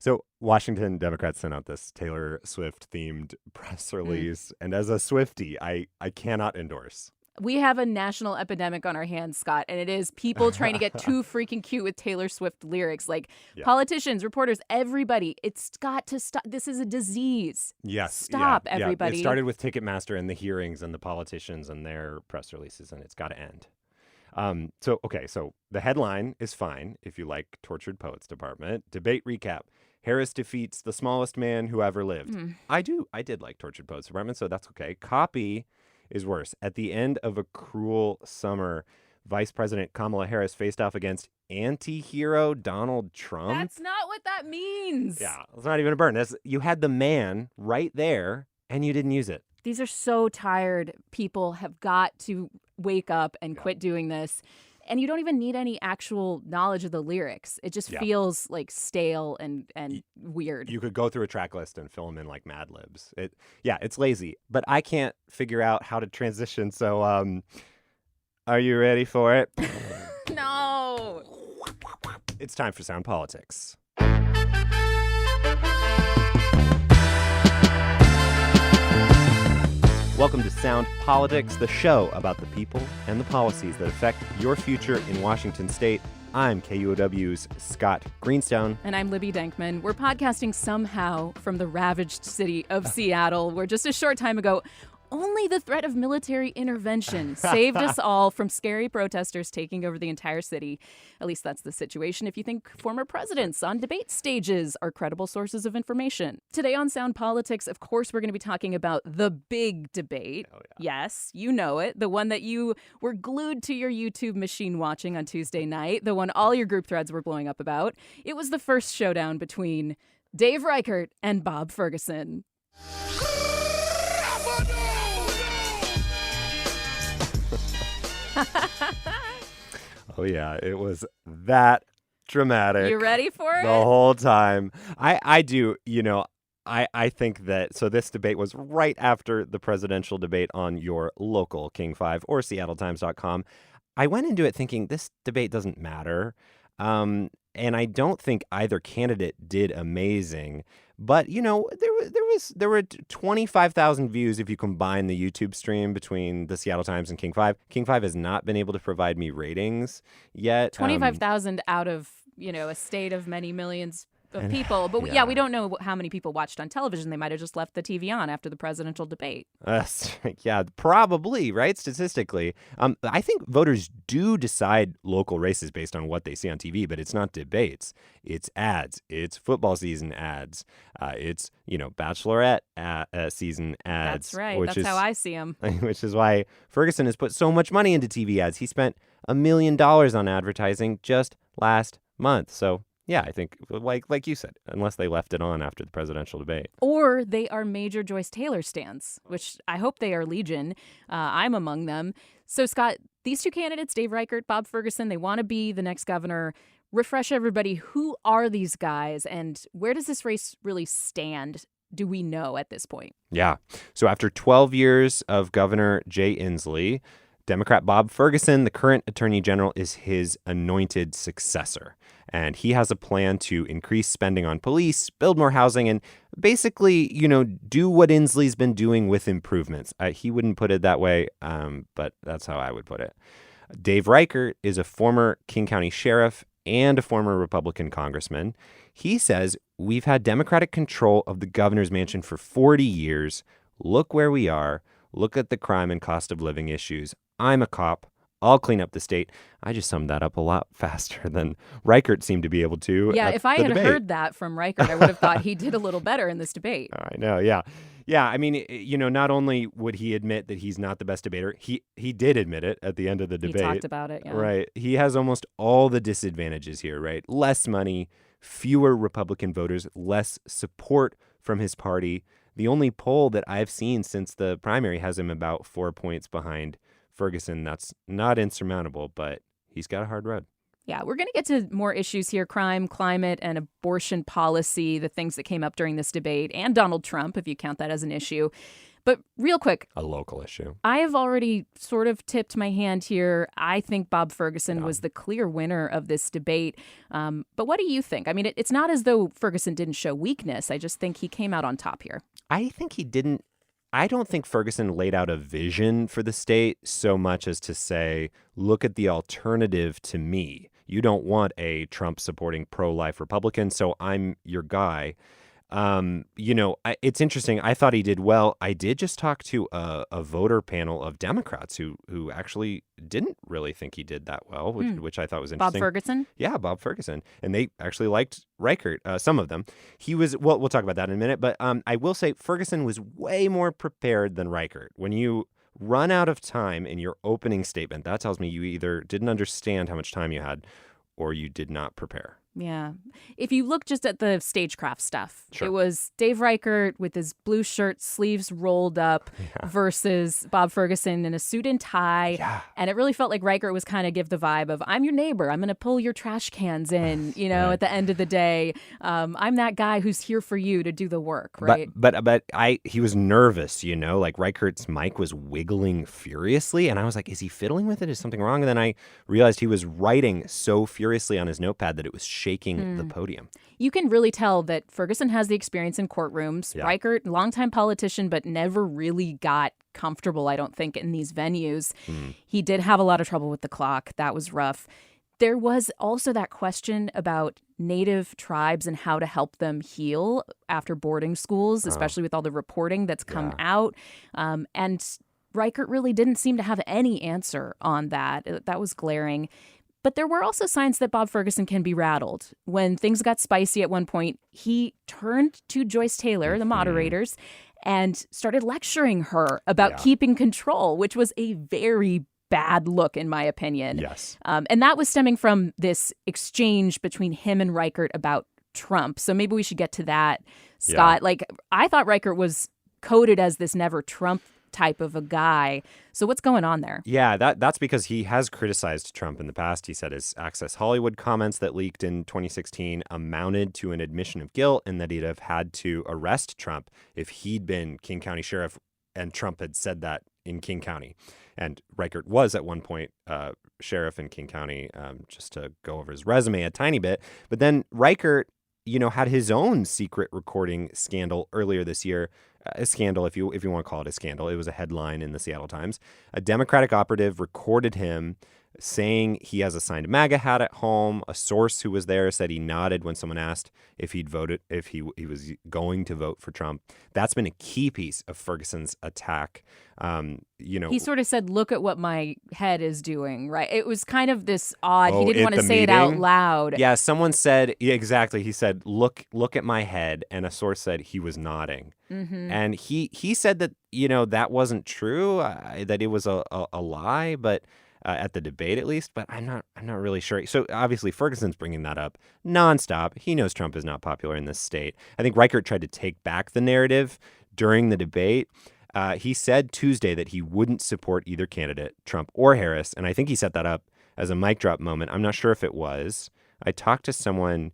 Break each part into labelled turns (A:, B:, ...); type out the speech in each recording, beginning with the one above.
A: So Washington Democrats sent out this Taylor Swift-themed press release, and as a Swiftie, I cannot endorse.
B: We have a national epidemic on our hands, Scott, and it is people trying to get too freaking cute with Taylor Swift lyrics. Like politicians, reporters, everybody. It's got to stop. This is a disease.
A: Yes.
B: Stop, everybody.
A: It started with Ticketmaster and the hearings and the politicians and their press releases, and it's got to end. So the headline is fine if you like Tortured Poets Department. Debate recap. Harris defeats the smallest man who ever lived. I did like Tortured Poets Department, so that's okay. Copy is worse. At the end of a cruel summer, Vice President Kamala Harris faced off against anti-hero Donald Trump.
B: That's not what that means.
A: Yeah, it's not even a burn. You had the man right there, and you didn't use it.
B: These are so tired. People have got to wake up and quit doing this. And you don't even need any actual knowledge of the lyrics. It just feels like stale and weird.
A: You could go through a track list and fill them in like Mad Libs. It's lazy. But I can't figure out how to transition. So, are you ready for it?
B: No.
A: It's time for Sound Politics. Welcome to Sound Politics, the show about the people and the policies that affect your future in Washington State. I'm KUOW's Scott Greenstone.
B: And I'm Libby Denkmann. We're podcasting somehow from the ravaged city of Seattle, where just a short time ago, only the threat of military intervention saved us all from scary protesters taking over the entire city. At least that's the situation if you think former presidents on debate stages are credible sources of information. Today on Sound Politics, of course, we're going to be talking about the big debate.
A: Oh, yeah.
B: Yes, you know it. The one that you were glued to your YouTube machine watching on Tuesday night. The one all your group threads were blowing up about. It was the first showdown between Dave Reichert and Bob Ferguson.
A: Oh, yeah, it was that dramatic.
B: You ready for it?
A: The whole time. I do, I think that, so this debate was right after the presidential debate on your local King 5 or SeattleTimes.com. I went into it thinking this debate doesn't matter. And I don't think either candidate did amazing. But, there were 25,000 views if you combine the YouTube stream between the Seattle Times and King 5. King 5 has not been able to provide me ratings yet.
B: 25,000 out of, a state of many millions of people. But we don't know how many people watched on television. They might have just left the TV on after the presidential debate.
A: Probably, right? Statistically. I think voters do decide local races based on what they see on TV, but it's not debates. It's ads. It's football season ads. It's, Bachelorette season ads.
B: That's right. That's how I see them.
A: Which is why Ferguson has put so much money into TV ads. He spent $1 million on advertising just last month. So, yeah, I think, like you said, unless they left it on after the presidential debate.
B: Or they are major Joyce Taylor stans, which I hope they are legion. I'm among them. So, Scott, these two candidates, Dave Reichert, Bob Ferguson, they want to be the next governor. Refresh everybody. Who are these guys and where does this race really stand? Do we know at this point?
A: Yeah. So after 12 years of Governor Jay Inslee, Democrat Bob Ferguson, the current attorney general, is his anointed successor. And he has a plan to increase spending on police, build more housing, and basically, do what Inslee's been doing with improvements. He wouldn't put it that way, but that's how I would put it. Dave Reichert is a former King County sheriff and a former Republican congressman. He says, we've had Democratic control of the governor's mansion for 40 years. Look where we are. Look at the crime and cost of living issues. I'm a cop. I'll clean up the state. I just summed that up a lot faster than Reichert seemed to be able to.
B: Yeah, if I had heard that from Reichert, I would have thought he did a little better in this debate.
A: I know, yeah. Yeah, I mean, not only would he admit that he's not the best debater, he did admit it at the end of the debate.
B: He talked about it, yeah.
A: Right. He has almost all the disadvantages here, right? Less money, fewer Republican voters, less support from his party. The only poll that I've seen since the primary has him about 4 points behind Ferguson. That's not insurmountable, but he's got a hard road.
B: Yeah, we're going to get to more issues here: crime, climate, and abortion policy, the things that came up during this debate, and Donald Trump, if you count that as an issue. But real quick,
A: A local issue.
B: I have already sort of tipped my hand here. I think Bob Ferguson was the clear winner of this debate. But what do you think? I mean, it's not as though Ferguson didn't show weakness. I just think he came out on top here.
A: I think he didn't. I don't think Ferguson laid out a vision for the state so much as to say, look at the alternative to me. You don't want a Trump-supporting pro-life Republican, so I'm your guy. It's interesting. I thought he did well. I did just talk to a voter panel of Democrats who actually didn't really think he did that well, which I thought was interesting.
B: Bob Ferguson?
A: Yeah, Bob Ferguson. And they actually liked Reichert, some of them. We'll talk about that in a minute. But I will say Ferguson was way more prepared than Reichert. When you run out of time in your opening statement, that tells me you either didn't understand how much time you had or you did not prepare.
B: Yeah. If you look just at the stagecraft stuff,
A: Sure.
B: It was Dave Reichert with his blue shirt, sleeves rolled up, versus Bob Ferguson in a suit and tie.
A: Yeah.
B: And it really felt like Reichert was kind of give the vibe of, I'm your neighbor. I'm going to pull your trash cans in,
A: Right.
B: at the end of the day. I'm that guy who's here for you to do do right?
A: But he was nervous, like Reichert's mic was wiggling furiously. And I was like, is he fiddling with it? Is something wrong? And then I realized he was writing so furiously on his notepad that it was shaking the podium.
B: You can really tell that Ferguson has the experience in courtrooms.
A: Yeah.
B: Reichert, longtime politician, but never really got comfortable, I don't think, in these venues. He did have a lot of trouble with the clock. That was rough. There was also that question about Native tribes and how to help them heal after boarding schools, especially with all the reporting that's come out. And Reichert really didn't seem to have any answer on that. That was glaring. But there were also signs that Bob Ferguson can be rattled. When things got spicy at one point, he turned to Joyce Taylor, the moderators, and started lecturing her about keeping control, which was a very bad look, in my opinion.
A: Yes.
B: And that was stemming from this exchange between him and Reichert about Trump. So maybe we should get to that, Scott.
A: Yeah.
B: Like, I thought Reichert was coded as this never Trump type of a guy. So what's going on there?
A: Yeah, that's because he has criticized Trump in the past. He said his Access Hollywood comments that leaked in 2016 amounted to an admission of guilt and that he'd have had to arrest Trump if he'd been King County Sheriff and Trump had said that in King County. And Reichert was at one point sheriff in King County, just to go over his resume a tiny bit. But then Reichert, had his own secret recording scandal earlier this year. A scandal, if you want to call it a scandal. It was a headline in the Seattle Times. A Democratic operative recorded him saying he has a signed MAGA hat at home. A source who was there said he nodded when someone asked if he'd voted, if he was going to vote for Trump. That's been a key piece of Ferguson's attack.
B: He sort of said, look at what my head is doing, right? It was kind of this odd. He didn't
A: at
B: want to
A: the
B: say it out
A: meeting?
B: loud.
A: Yeah, someone said, exactly. He said, look at my head. And a source said he was nodding.
B: Mm-hmm.
A: And he said that, that wasn't true, that it was a lie, but at the debate at least, but I'm not really sure. So obviously Ferguson's bringing that up nonstop. He knows Trump is not popular in this state. I think Reichert tried to take back the narrative during the debate. He said Tuesday that he wouldn't support either candidate, Trump or Harris, and I think he set that up as a mic drop moment. I'm not sure if it was. I talked to someone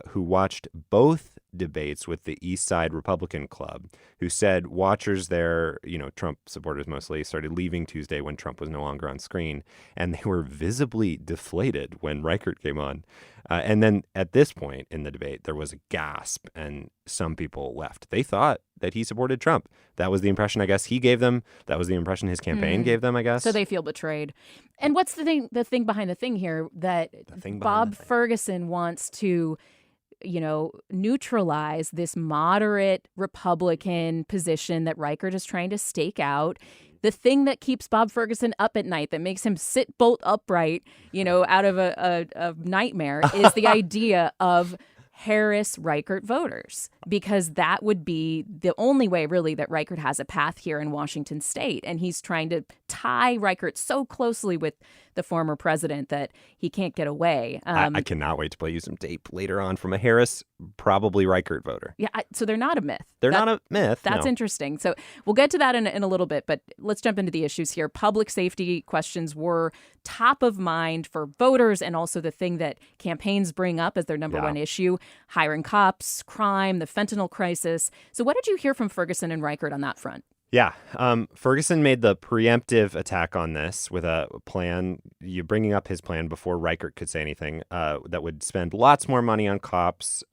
A: who watched both debates with the East Side Republican Club, who said watchers there, Trump supporters mostly, started leaving Tuesday when Trump was no longer on screen, and they were visibly deflated when Reichert came on. And then at this point in the debate, there was a gasp, and some people left. They thought that he supported Trump. That was the impression, I guess, he gave them. That was the impression his campaign gave them, I guess.
B: So they feel betrayed. And what's the thing behind the thing here that Bob Ferguson wants to neutralize this moderate Republican position that Reichert is trying to stake out. The thing that keeps Bob Ferguson up at night, that makes him sit bolt upright, out of a nightmare, is the idea of Harris-Reichert voters, because that would be the only way, really, that Reichert has a path here in Washington state. And he's trying to tie Reichert so closely with the former president that he can't get away.
A: I cannot wait to play you some tape later on from a Harris, probably Reichert voter.
B: Yeah, so they're not a myth.
A: They're not a myth.
B: That's
A: no.
B: interesting. So we'll get to that in a little bit, but let's jump into the issues here. Public safety questions were top of mind for voters and also the thing that campaigns bring up as their number one issue: hiring cops, crime, the fentanyl crisis. So what did you hear from Ferguson and Reichert on that front?
A: Yeah. Ferguson made the preemptive attack on this with a plan, you bringing up his plan before Reichert could say anything, that would spend lots more money on cops.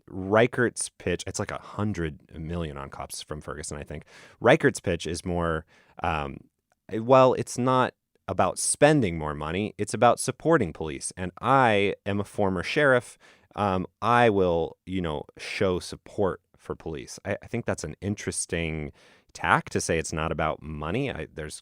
A: Reichert's pitch, it's like $100 million on cops from Ferguson, I think. Reichert's pitch is more, well, it's not about spending more money. It's about supporting police. And I am a former sheriff. I will, show support for police. I think that's an interesting tack to say it's not about money. There's,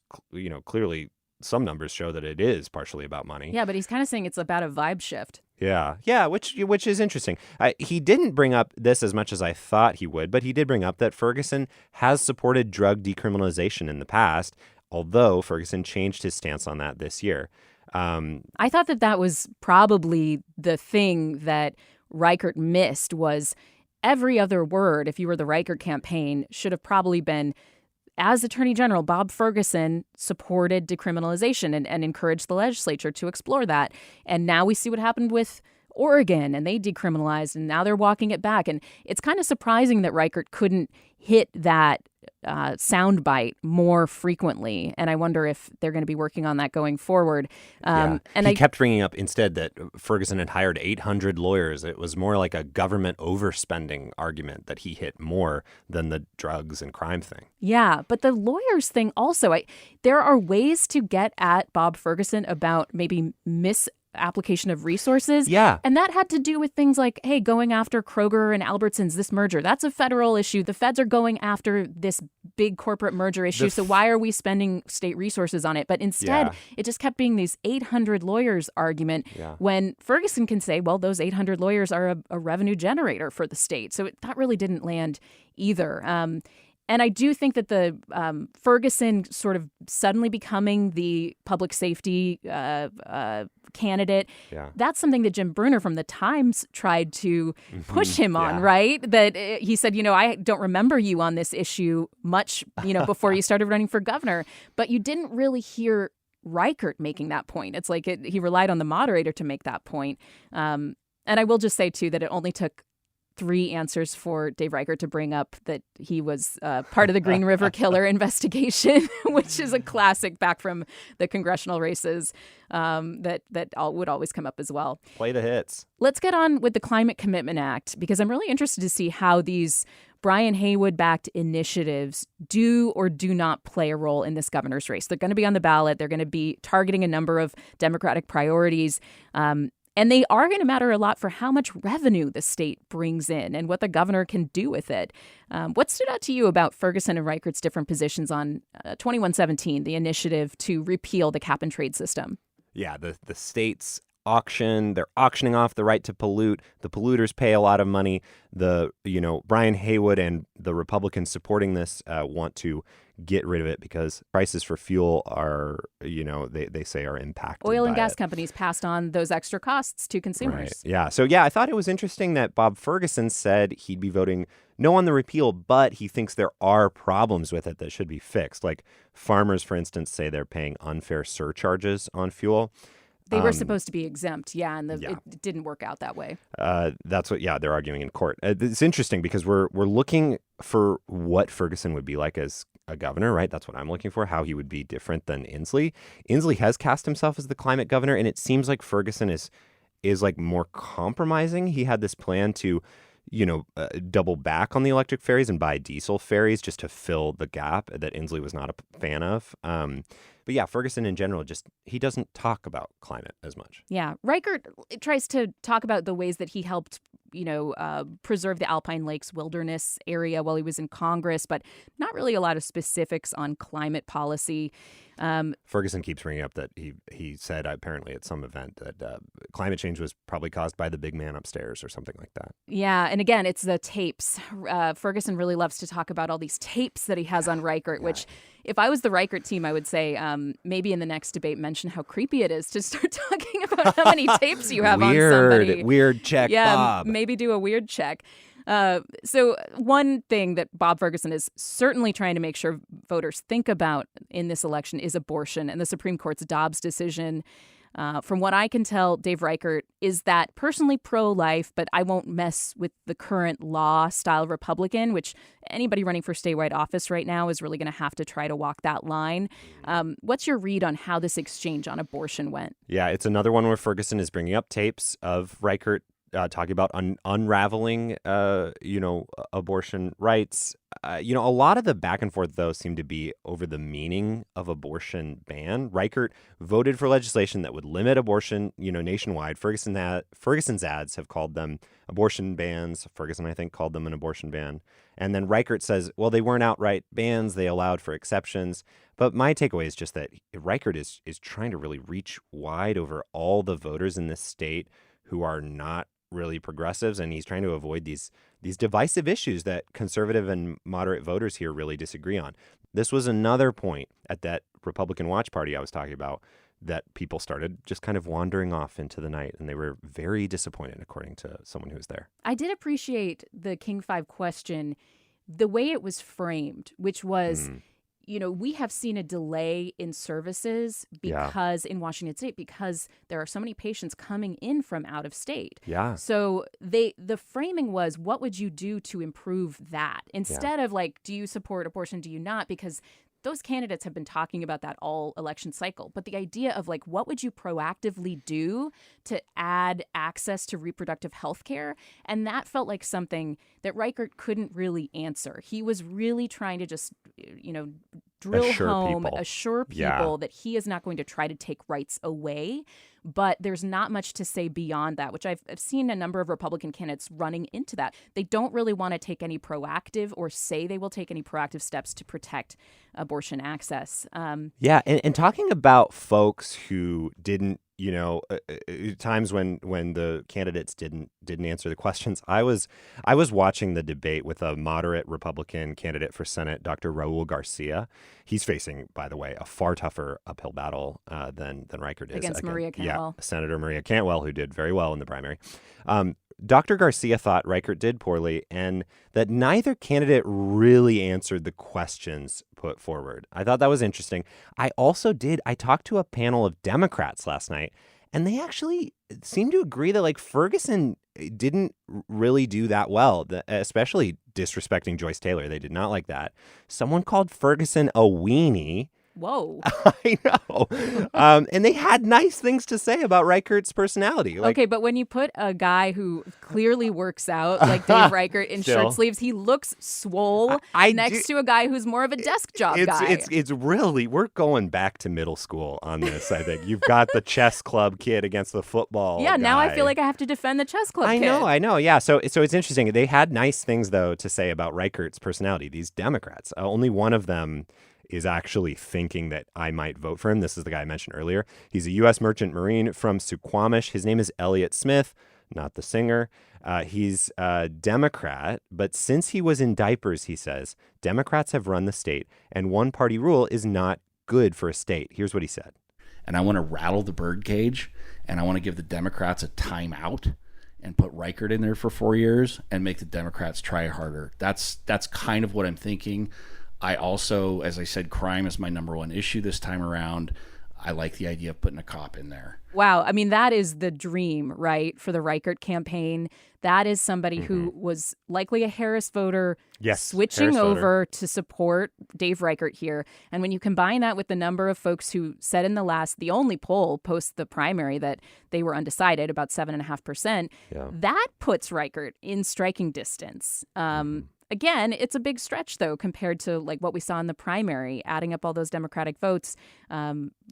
A: clearly some numbers show that it is partially about money.
B: Yeah, but he's kind of saying it's about a vibe shift.
A: Yeah, which is interesting. He didn't bring up this as much as I thought he would, but he did bring up that Ferguson has supported drug decriminalization in the past, although Ferguson changed his stance on that this year.
B: I thought that was probably the thing that Reichert missed was every other word, if you were the Reichert campaign, should have probably been, as Attorney General, Bob Ferguson supported decriminalization and encouraged the legislature to explore that. And now we see what happened with Oregon, and they decriminalized, and now they're walking it back. And it's kind of surprising that Reichert couldn't hit that soundbite more frequently. And I wonder if they're going to be working on that going forward.
A: And he kept bringing up instead that Ferguson had hired 800 lawyers. It was more like a government overspending argument that he hit more than the drugs and crime thing.
B: Yeah, but the lawyers thing also, there are ways to get at Bob Ferguson about maybe misapplication of resources.
A: Yeah.
B: And that had to do with things like, hey, going after Kroger and Albertsons, this merger, that's a federal issue. The feds are going after this big corporate merger issue. So why are we spending state resources on it? But instead, it just kept being these 800 lawyers argument when Ferguson can say, well, those 800 lawyers are a revenue generator for the state. So that really didn't land either. And I do think that the Ferguson sort of suddenly becoming the public safety candidate, that's something that Jim Brunner from The Times tried to push him on, right? That he said, I don't remember you on this issue much, before you started running for governor, but you didn't really hear Reichert making that point. It's like he relied on the moderator to make that point. And I will just say, too, that it only took 3 answers for Dave Reichert to bring up that he was part of the Green River Killer investigation, which is a classic back from the congressional races that would always come up as well.
A: Play the hits.
B: Let's get on with the Climate Commitment Act, because I'm really interested to see how these Brian Haywood-backed initiatives do or do not play a role in this governor's race. They're going to be on the ballot. They're going to be targeting a number of Democratic priorities. And they are going to matter a lot for how much revenue the state brings in and what the governor can do with it. What stood out to you about Ferguson and Reichert's different positions on 2117, the initiative to repeal the cap and trade system?
A: Yeah, the state's they're auctioning off the right to pollute. The polluters pay a lot of money. Brian Haywood and the Republicans supporting this want to get rid of it because prices for fuel are, they say are impacted.
B: Oil and gas companies passed on those extra costs to consumers.
A: Right. Yeah. So, I thought it was interesting that Bob Ferguson said he'd be voting no on the repeal, but he thinks there are problems with it that should be fixed. Like farmers, for instance, say they're paying unfair surcharges on fuel.
B: They were supposed to be exempt, and it didn't work out that way.
A: That's what, they're arguing in court. It's interesting because we're looking for what Ferguson would be like as a governor, right? That's what I'm looking for, how he would be different than Inslee. Inslee has cast himself as the climate governor, and it seems like Ferguson is like more compromising. He had this plan to, double back on the electric ferries and buy diesel ferries just to fill the gap that Inslee was not a fan of. But Ferguson in general, he doesn't talk about climate as much.
B: Yeah. Reichert tries to talk about the ways that he helped, preserve the Alpine Lakes wilderness area while he was in Congress, but not really a lot of specifics on climate policy.
A: Ferguson keeps bringing up that he said apparently at some event that climate change was probably caused by the big man upstairs or something like that.
B: Yeah. And again, it's the tapes. Ferguson really loves to talk about all these tapes that he has on Reichert, which If I was the Reichert team, I would say maybe in the next debate mention how creepy it is to start talking about how many tapes you have on somebody.
A: Weird check, Bob.
B: Maybe do a weird check. So one thing that Bob Ferguson is certainly trying to make sure voters think about in this election is abortion, and the Supreme Court's Dobbs decision. From what I can tell, Dave Reichert is that personally pro-life, but I won't mess with the current law-style Republican, which anybody running for statewide office right now is really going to have to try to walk that line. What's your read on how this exchange on abortion went?
A: Yeah, it's another one where Ferguson is bringing up tapes of Reichert talking about unraveling, abortion rights. A lot of the back and forth, though, seemed to be over the meaning of abortion ban. Reichert voted for legislation that would limit abortion, nationwide. Ferguson's ads have called them abortion bans. Ferguson, I think, called them an abortion ban. And then Reichert says, well, they weren't outright bans. They allowed for exceptions. But my takeaway is just that Reichert is trying to really reach wide over all the voters in this state who are not really progressives, and he's trying to avoid these divisive issues that conservative and moderate voters here really disagree on. This was another point at that Republican watch party I was talking about that people started just kind of wandering off into the night, and they were very disappointed, according to someone who was there.
B: I did appreciate the King 5 question, the way it was framed, which was, we have seen a delay in services because in Washington State, because there are so many patients coming in from out of state.
A: Yeah.
B: So the framing was, what would you do to improve that? Instead of like, do you support abortion? Do you not? Because those candidates have been talking about that all election cycle. But the idea of like, what would you proactively do to add access to reproductive health care? And that felt like something that Reichert couldn't really answer. He was really trying to just, assure people that he is not going to try to take rights away. But there's not much to say beyond that, which I've seen a number of Republican candidates running into that. They don't really want to take any proactive or say they will take any proactive steps to protect abortion access.
A: And talking about folks who didn't, times when the candidates didn't answer the questions. I was watching the debate with a moderate Republican candidate for Senate, Dr. Raul Garcia. He's facing, by the way, a far tougher uphill battle than Reichert is
B: against Maria Cantwell.
A: Yeah, Senator Maria Cantwell, who did very well in the primary. Dr. Garcia thought Reichert did poorly and that neither candidate really answered the questions put forward. I thought that was interesting. I talked to a panel of Democrats last night, and they actually seemed to agree that Ferguson didn't really do that well, especially disrespecting Joyce Taylor. They did not like that. Someone called Ferguson a weenie.
B: Whoa.
A: I know. And they had nice things to say about Reichert's personality.
B: Okay, but when you put a guy who clearly works out, like Dave Reichert, in shirt sleeves, he looks swole next to a guy who's more of a desk job guy.
A: It's really, we're going back to middle school on this, I think. You've got the chess club kid against the football guy.
B: Now I feel like I have to defend the chess club kid.
A: I know. Yeah, so it's interesting. They had nice things, though, to say about Reichert's personality. These Democrats, only one of them is actually thinking that I might vote for him. This is the guy I mentioned earlier. He's a U.S. merchant marine from Suquamish. His name is Elliott Smith, not the singer. He's a Democrat, but since he was in diapers, he says, Democrats have run the state, and one-party rule is not good for a state. Here's what he said.
C: And I want to rattle the birdcage, and I want to give the Democrats a timeout and put Reichert in there for 4 years and make the Democrats try harder. That's kind of what I'm thinking. I also, as I said, crime is my number one issue this time around. I like the idea of putting a cop in there.
B: Wow. I mean, that is the dream, right, for the Reichert campaign. That is somebody who was likely a Harris voter switching over to support Dave Reichert here. And when you combine that with the number of folks who said in the only poll post the primary that they were undecided, about 7.5%, that puts Reichert in striking distance. Again, it's a big stretch, though, compared to what we saw in the primary. Adding up all those Democratic votes,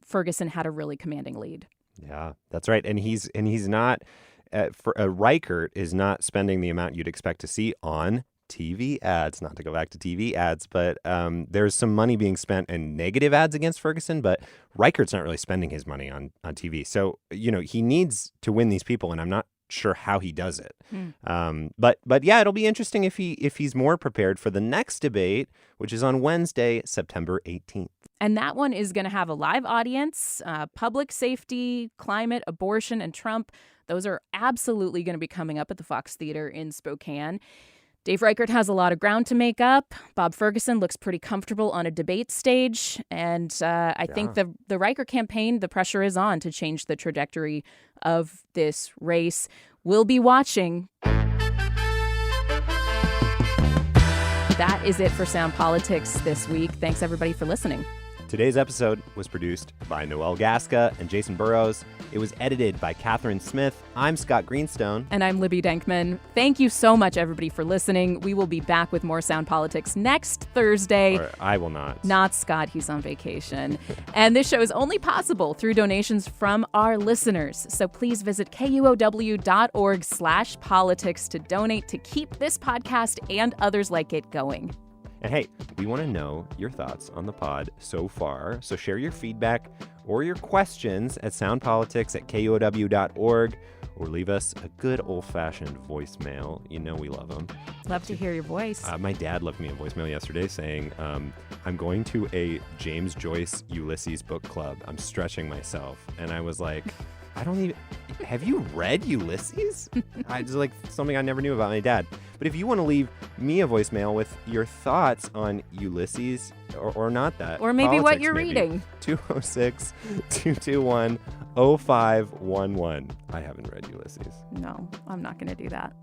B: Ferguson had a really commanding lead.
A: Yeah, that's right. And he's not Reichert is not spending the amount you'd expect to see on TV ads. Not to go back to TV ads, but there's some money being spent in negative ads against Ferguson. But Reichert's not really spending his money on TV. So he needs to win these people, and I'm not sure how he does it. But yeah, it'll be interesting if he's more prepared for the next debate, which is on Wednesday, September 18th.
B: And that one is going to have a live audience. Public safety, climate, abortion, and Trump. Those are absolutely going to be coming up at the Fox Theater in Spokane. Dave Reichert has a lot of ground to make up. Bob Ferguson looks pretty comfortable on a debate stage. And I think the Reichert campaign, the pressure is on to change the trajectory of this race. We'll be watching. That is it for Sound Politics this week. Thanks, everybody, for listening.
A: Today's episode was produced by Noel Gasca and Jason Burrows. It was edited by Catharine Smith. I'm Scott Greenstone.
B: And I'm Libby Denkmann. Thank you so much, everybody, for listening. We will be back with more Sound Politics next Thursday.
A: Or I will not.
B: Not Scott. He's on vacation. And this show is only possible through donations from our listeners. So please visit KUOW.org/politics to donate to keep this podcast and others like it going.
A: And hey, we want to know your thoughts on the pod so far. So share your feedback or your questions at soundpolitics@KUOW.org, or leave us a good old-fashioned voicemail. You know we love them.
B: Love to hear your voice.
A: My dad left me a voicemail yesterday saying, I'm going to a James Joyce Ulysses book club. I'm stretching myself. And I was like, have you read Ulysses? It's like something I never knew about my dad. But if you want to leave me a voicemail with your thoughts on Ulysses or not that.
B: Or maybe what you're reading.
A: 206-221-0511. I haven't read Ulysses.
B: No, I'm not going to do that.